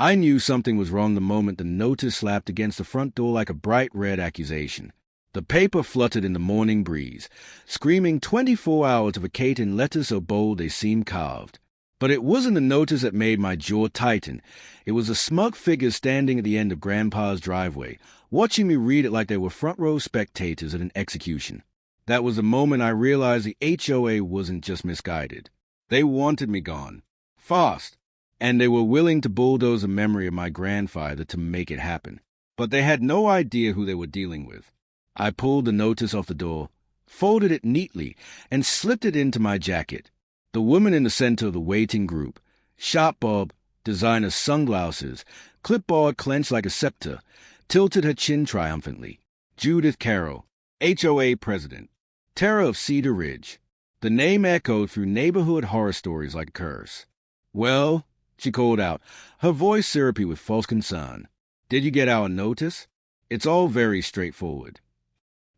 I knew something was wrong the moment the notice slapped against the front door like a bright red accusation. The paper fluttered in the morning breeze, screaming 24 hours to Vacate in letters so bold they seemed carved. But it wasn't the notice that made my jaw tighten. It was a smug figure standing at the end of Grandpa's driveway, watching me read it like they were front-row spectators at an execution. That was the moment I realized the HOA wasn't just misguided. They wanted me gone. Fast. And they were willing to bulldoze the memory of my grandfather to make it happen. But they had no idea who they were dealing with. I pulled the notice off the door, folded it neatly, and slipped it into my jacket. The woman in the center of the waiting group, sharp bob, designer sunglasses, clipboard clenched like a scepter, tilted her chin triumphantly. Judith Carroll, HOA president, terror of Cedar Ridge. The name echoed through neighborhood horror stories like a curse. "Well," she called out, her voice syrupy with false concern. "Did you get our notice? It's all very straightforward."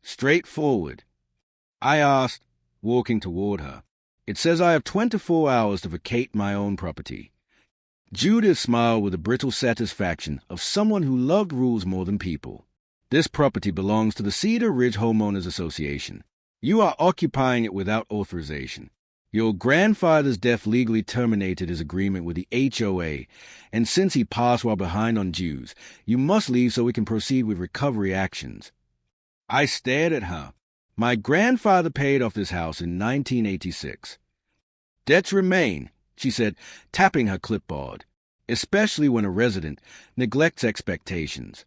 "Straightforward?" I asked, walking toward her. "It says I have 24 hours to vacate my own property." Judith smiled with the brittle satisfaction of someone who loved rules more than people. "This property belongs to the Cedar Ridge Homeowners Association. You are occupying it without authorization. Your grandfather's death legally terminated his agreement with the HOA, and since he passed while behind on dues, you must leave so we can proceed with recovery actions." I stared at her. My grandfather paid off this house in 1986. "Debts remain," she said, tapping her clipboard, "especially when a resident neglects expectations."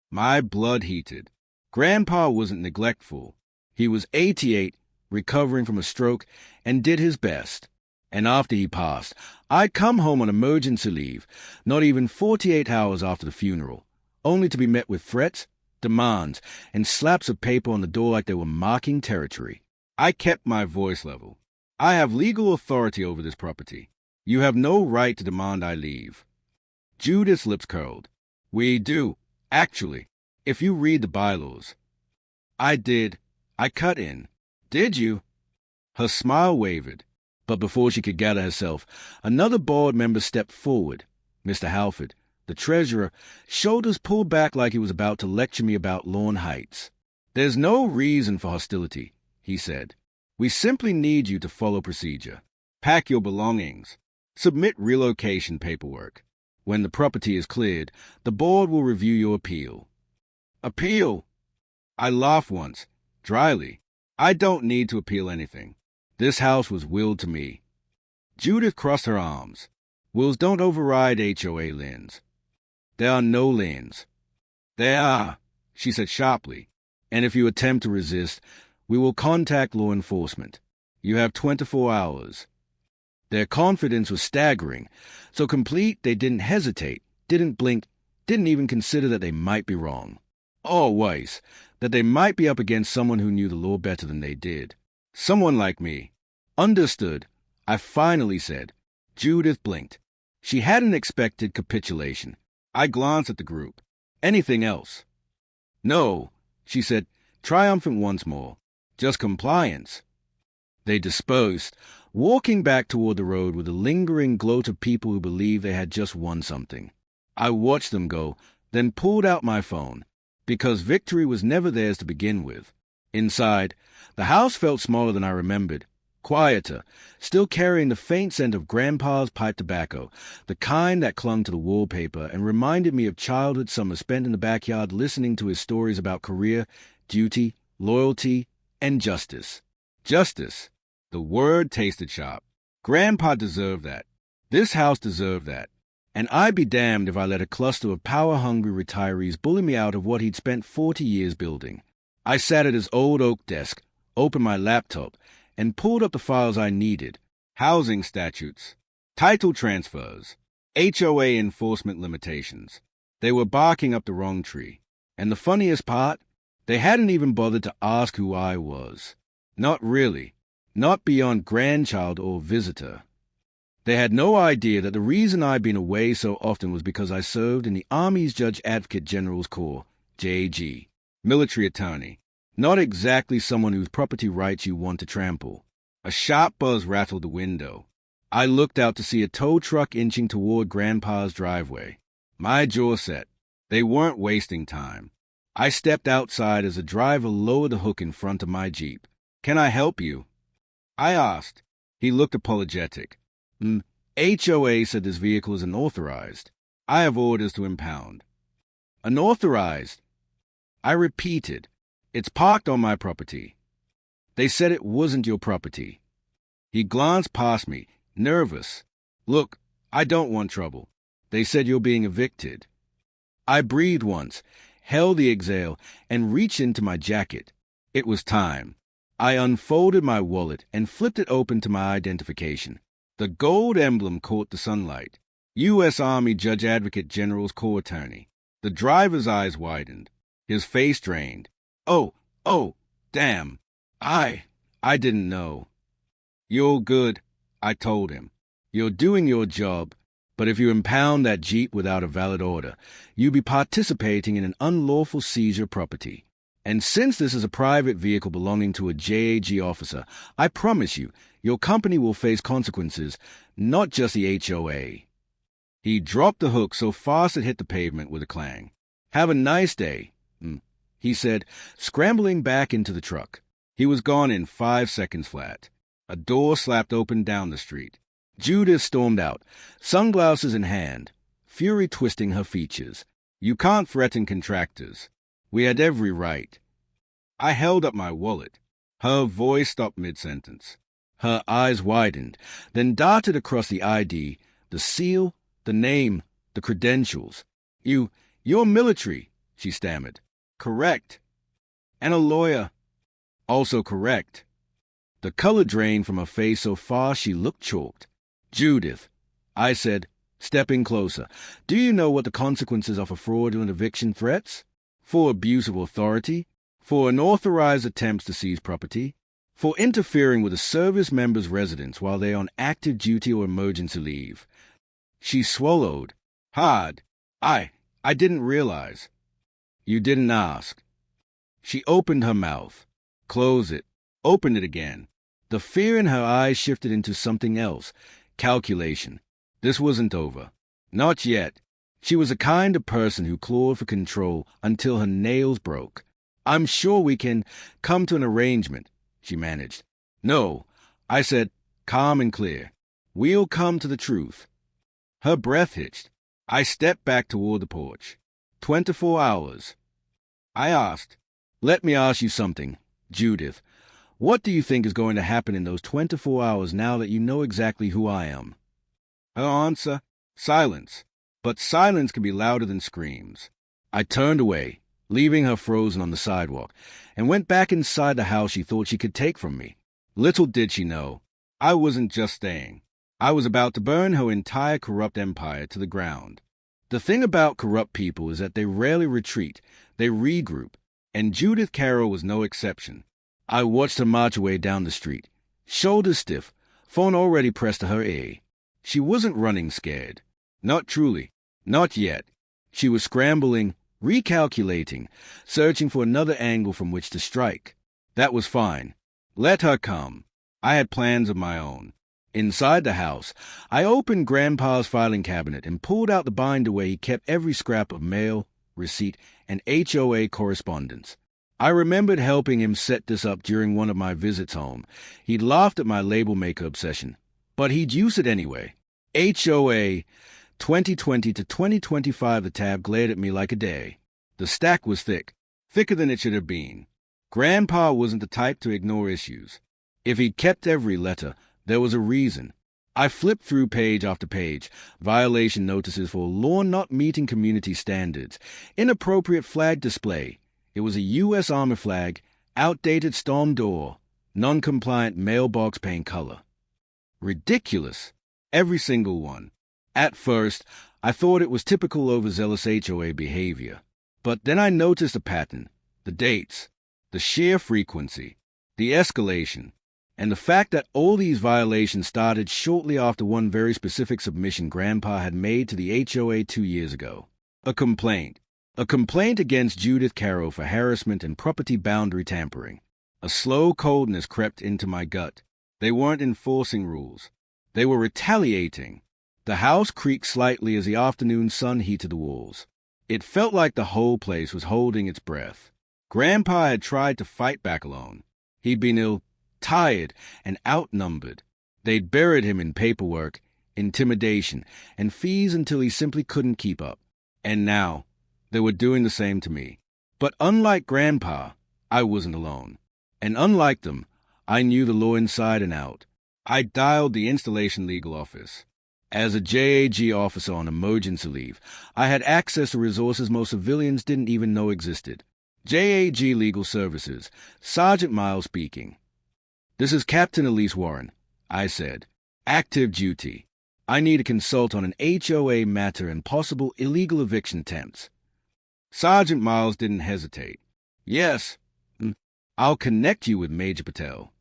My blood heated. Grandpa wasn't neglectful. He was 88, recovering from a stroke, and did his best. And after he passed, I'd come home on emergency leave, not even 48 hours after the funeral, only to be met with threats, demands, and slaps of paper on the door like they were marking territory. I kept my voice level. "I have legal authority over this property. You have no right to demand I leave." Judith's lips curled. "We do, actually, if you read the bylaws." I did. I cut in. "Did you?" Her smile wavered, but before she could gather herself, another board member stepped forward, Mr. Halford, the treasurer, shoulders pulled back like he was about to lecture me about Lawn Heights. "There's no reason for hostility," he said. "We simply need you to follow procedure. Pack your belongings. Submit relocation paperwork. When the property is cleared, the board will review your appeal." "Appeal?" I laughed once, dryly. "I don't need to appeal anything. This house was willed to me." Judith crossed her arms. "Wills don't override HOA liens." "There are no liens." "There are," she said sharply. "And if you attempt to resist, we will contact law enforcement. You have 24 hours. Their confidence was staggering, so complete they didn't hesitate, didn't blink, didn't even consider that they might be wrong. Or worse, that they might be up against someone who knew the law better than they did. Someone like me. "Understood," I finally said. Judith blinked. She hadn't expected capitulation. I glanced at the group. "Anything else?" "No," she said, triumphant once more. "Just compliance." They dispersed, walking back toward the road with a lingering gloat of people who believed they had just won something. I watched them go, then pulled out my phone, because victory was never theirs to begin with. Inside, the house felt smaller than I remembered, quieter, still carrying the faint scent of Grandpa's pipe tobacco, the kind that clung to the wallpaper and reminded me of childhood summers spent in the backyard listening to his stories about career, duty, loyalty, and justice. Justice. The word tasted sharp. Grandpa deserved that. This house deserved that. And I'd be damned if I let a cluster of power-hungry retirees bully me out of what he'd spent 40 years building. I sat at his old oak desk, opened my laptop, and pulled up the files I needed. Housing statutes, title transfers, HOA enforcement limitations. They were barking up the wrong tree. And the funniest part, they hadn't even bothered to ask who I was. Not really. Not beyond grandchild or visitor. They had no idea that the reason I'd been away so often was because I served in the Army's Judge Advocate General's Corps, JAG, military attorney. Not exactly someone whose property rights you want to trample. A sharp buzz rattled the window. I looked out to see a tow truck inching toward Grandpa's driveway. My jaw set. They weren't wasting time. I stepped outside as the driver lowered the hook in front of my Jeep. "Can I help you?" I asked. He looked apologetic. HOA said this vehicle is unauthorized. I have orders to impound." "Unauthorized?" I repeated. "It's parked on my property." "They said it wasn't your property." He glanced past me, nervous. "Look, I don't want trouble. They said you're being evicted." I breathed once, held the exhale, and reached into my jacket. It was time. I unfolded my wallet and flipped it open to my identification. The gold emblem caught the sunlight. U.S. Army Judge Advocate General's Corps Attorney. The driver's eyes widened. His face drained. Oh, damn. I didn't know." "You're good," I told him. "You're doing your job, but if you impound that Jeep without a valid order, you'll be participating in an unlawful seizure of property. And since this is a private vehicle belonging to a JAG officer, I promise you, your company will face consequences, not just the HOA." He dropped the hook so fast it hit the pavement with a clang. "Have a nice day," he said, scrambling back into the truck. He was gone in 5 seconds flat. A door slapped open down the street. Judith stormed out, sunglasses in hand, fury twisting her features. "You can't threaten contractors. We had every right." I held up my wallet. Her voice stopped mid-sentence. Her eyes widened, then darted across the ID, the seal, the name, the credentials. You're military," she stammered. "Correct." "And a lawyer." "Also correct." The color drained from her face so fast she looked chalked. "Judith," I said, stepping closer, "do you know what the consequences are for fraudulent eviction threats? For abuse of authority? For unauthorized attempts to seize property? For interfering with a service member's residence while they are on active duty or emergency leave?" She swallowed hard. I didn't realize." "You didn't ask." She opened her mouth, closed it, opened it again. The fear in her eyes shifted into something else. Calculation. This wasn't over. Not yet. She was the kind of person who clawed for control until her nails broke. "I'm sure we can come to an arrangement," she managed. "No," I said, calm and clear. "We'll come to the truth." Her breath hitched. I stepped back toward the porch. 24 hours. I asked, "Let me ask you something, Judith. What do you think is going to happen in those 24 hours now that you know exactly who I am?" Her answer, silence. But silence can be louder than screams. I turned away, leaving her frozen on the sidewalk, and went back inside the house she thought she could take from me. Little did she know, I wasn't just staying. I was about to burn her entire corrupt empire to the ground. The thing about corrupt people is that they rarely retreat, they regroup, and Judith Carroll was no exception. I watched her march away down the street, shoulders stiff, phone already pressed to her ear. She wasn't running scared. Not truly. Not yet. She was scrambling, recalculating, searching for another angle from which to strike. That was fine. Let her come. I had plans of my own. Inside the house, I opened Grandpa's filing cabinet and pulled out the binder where he kept every scrap of mail, receipt, and HOA correspondence. I remembered helping him set this up during one of my visits home. He'd laughed at my label maker obsession, but he'd use it anyway. HOA 2020 to 2025, the tab glared at me like a day. The stack was thick, thicker than it should have been. Grandpa wasn't the type to ignore issues. If he'd kept every letter, there was a reason. I flipped through page after page, violation notices for lawn not meeting community standards, inappropriate flag display. It was a U.S. Army flag, outdated storm door, non-compliant mailbox paint color. Ridiculous. Every single one. At first, I thought it was typical overzealous HOA behavior. But then I noticed a pattern, the dates, the sheer frequency, the escalation, and the fact that all these violations started shortly after one very specific submission Grandpa had made to the HOA 2 years ago. A complaint. A complaint against Judith Carroll for harassment and property boundary tampering. A slow coldness crept into my gut. They weren't enforcing rules. They were retaliating. The house creaked slightly as the afternoon sun heated the walls. It felt like the whole place was holding its breath. Grandpa had tried to fight back alone. He'd been ill, tired, and outnumbered. They'd buried him in paperwork, intimidation, and fees until he simply couldn't keep up. And now, they were doing the same to me. But unlike Grandpa, I wasn't alone. And unlike them, I knew the law inside and out. I dialed the installation legal office. As a JAG officer on emergency leave, I had access to resources most civilians didn't even know existed. JAG Legal Services, Sergeant Miles speaking. This is Captain Elise Warren, I said. Active duty. I need a consult on an HOA matter and possible illegal eviction attempts. Sergeant Miles didn't hesitate. Yes, I'll connect you with Major Patel.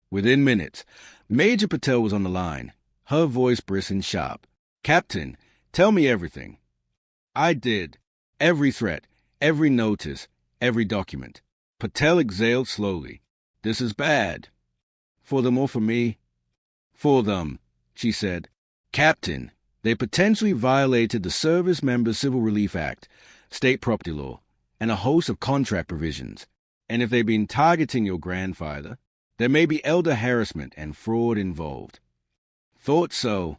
Within minutes, Major Patel was on the line, her voice brisk and sharp. Captain, tell me everything. I did. Every threat, every notice, every document. Patel exhaled slowly. This is bad. For them or for me? For them, she said. Captain, they potentially violated the Service Members Civil Relief Act, state property law, and a host of contract provisions. And if they've been targeting your grandfather, there may be elder harassment and fraud involved. Thought so.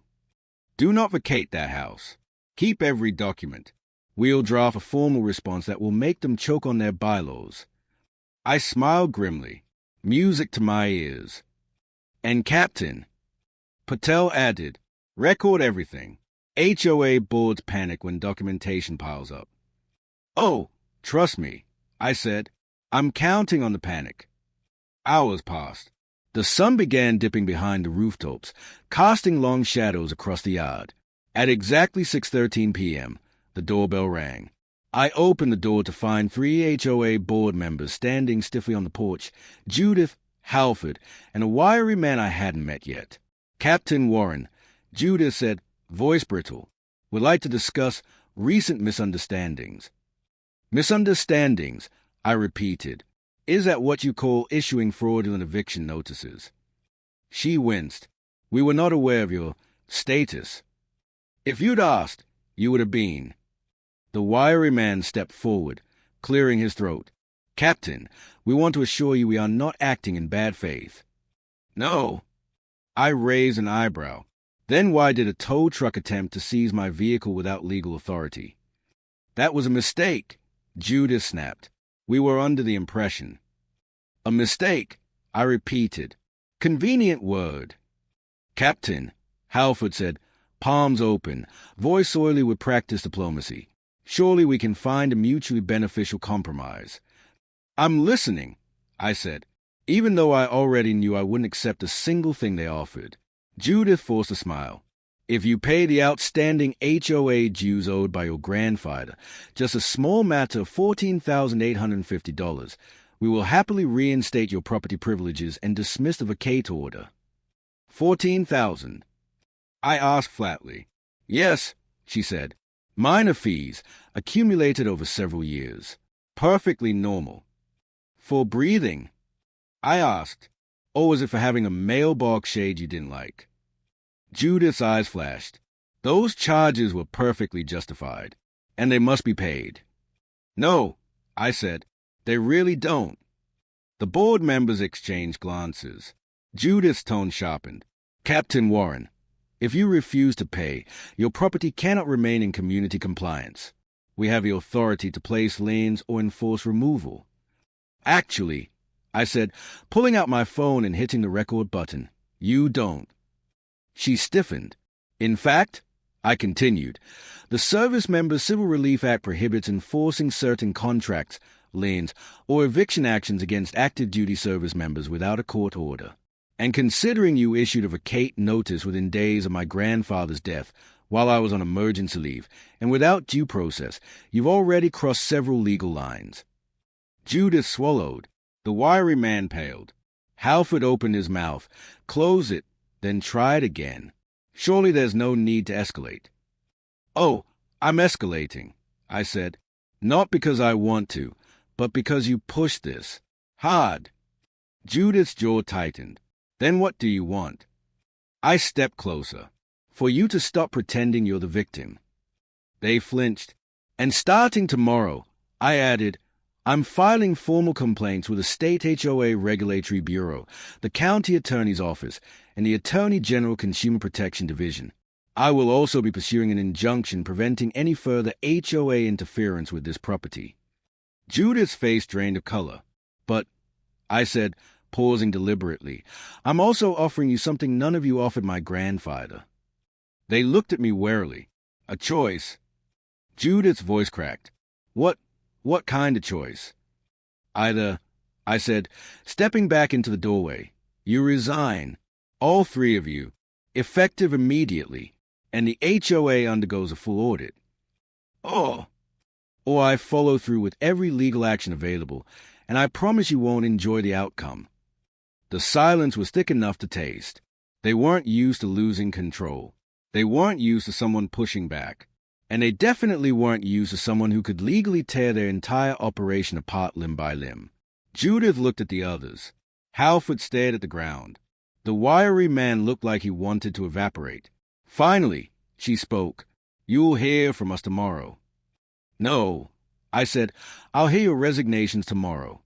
Do not vacate that house. Keep every document. We'll draft a formal response that will make them choke on their bylaws. I smiled grimly, music to my ears. And Captain, Patel added, record everything. HOA boards panic when documentation piles up. Oh, trust me, I said. I'm counting on the panic. Hours passed. The sun began dipping behind the rooftops, casting long shadows across the yard. At exactly 6:13 p.m., the doorbell rang. I opened the door to find 3 HOA board members standing stiffly on the porch, Judith, Halford, and a wiry man I hadn't met yet. Captain Warren, Judith said, voice brittle, would like to discuss recent misunderstandings. Misunderstandings, I repeated. Is that what you call issuing fraudulent eviction notices? She winced. We were not aware of your status. If you'd asked, you would have been. The wiry man stepped forward, clearing his throat. Captain, we want to assure you we are not acting in bad faith. No. I raised an eyebrow. Then why did a tow truck attempt to seize my vehicle without legal authority? That was a mistake, Judith snapped. We were under the impression. A mistake, I repeated. Convenient word. Captain, Halford said, palms open, voice oily with practiced diplomacy. Surely we can find a mutually beneficial compromise. I'm listening, I said, even though I already knew I wouldn't accept a single thing they offered. Judith forced a smile. If you pay the outstanding HOA dues owed by your grandfather, just a small matter of $14,850, we will happily reinstate your property privileges and dismiss the vacate order. $14,000. I asked flatly. Yes, she said. Minor fees, accumulated over several years. Perfectly normal. For breathing? I asked. Or was it for having a mailbox shade you didn't like? Judith's eyes flashed. Those charges were perfectly justified, and they must be paid. No, I said, they really don't. The board members exchanged glances. Judith's tone sharpened. Captain Warren, if you refuse to pay, your property cannot remain in community compliance. We have the authority to place liens or enforce removal. Actually, I said, pulling out my phone and hitting the record button, you don't. She stiffened. In fact, I continued, the Service Members Civil Relief Act prohibits enforcing certain contracts, liens, or eviction actions against active duty service members without a court order. And considering you issued a vacate notice within days of my grandfather's death while I was on emergency leave, and without due process, you've already crossed several legal lines. Judith swallowed. The wiry man paled. Halford opened his mouth, closed it, then tried again. Surely there's no need to escalate. Oh, I'm escalating, I said. Not because I want to, but because you pushed this. Hard. Judith's jaw tightened. Then what do you want? I stepped closer. For you to stop pretending you're the victim. They flinched. And starting tomorrow, I added, I'm filing formal complaints with the State HOA Regulatory Bureau, the County Attorney's Office, and the Attorney General Consumer Protection Division. I will also be pursuing an injunction preventing any further HOA interference with this property. Judith's face drained of color. But, I said, pausing deliberately, I'm also offering you something none of you offered my grandfather. They looked at me warily. A choice. Judith's voice cracked. What kind of choice? Either, I said, stepping back into the doorway, you resign, all three of you, effective immediately, and the HOA undergoes a full audit. Or I follow through with every legal action available, and I promise you won't enjoy the outcome. The silence was thick enough to taste. They weren't used to losing control. They weren't used to someone pushing back. And they definitely weren't used to someone who could legally tear their entire operation apart limb by limb. Judith looked at the others. Halford stared at the ground. The wiry man looked like he wanted to evaporate. Finally, she spoke. You'll hear from us tomorrow. No, I said, I'll hear your resignations tomorrow.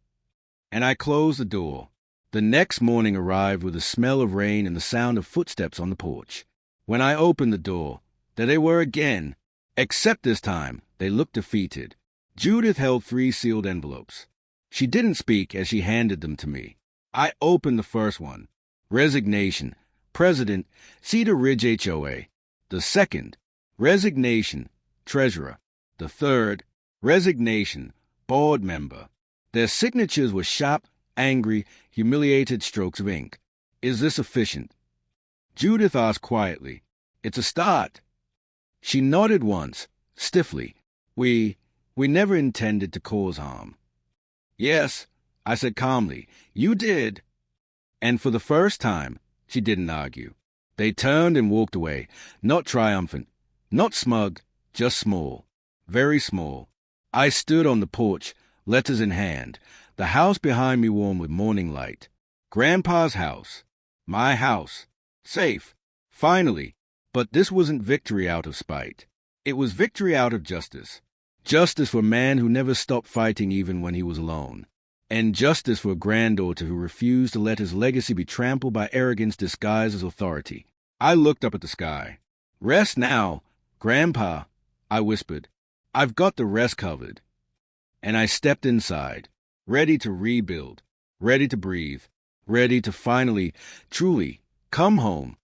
And I closed the door. The next morning arrived with the smell of rain and the sound of footsteps on the porch. When I opened the door, there they were again. Except this time, they looked defeated. Judith held 3 sealed envelopes. She didn't speak as she handed them to me. I opened the first one. Resignation. President, Cedar Ridge HOA. The second. Resignation. Treasurer. The third. Resignation. Board member. Their signatures were sharp, angry, humiliated strokes of ink. Is this sufficient? Judith asked quietly. It's a start. She nodded once, stiffly. We never intended to cause harm. Yes, I said calmly, you did. And for the first time, she didn't argue. They turned and walked away, not triumphant, not smug, just small, very small. I stood on the porch, letters in hand, the house behind me warm with morning light. Grandpa's house. My house. Safe. Finally. But this wasn't victory out of spite. It was victory out of justice. Justice for a man who never stopped fighting even when he was alone. And justice for a granddaughter who refused to let his legacy be trampled by arrogance disguised as authority. I looked up at the sky. Rest now, Grandpa, I whispered. I've got the rest covered. And I stepped inside, ready to rebuild, ready to breathe, ready to finally, truly, come home.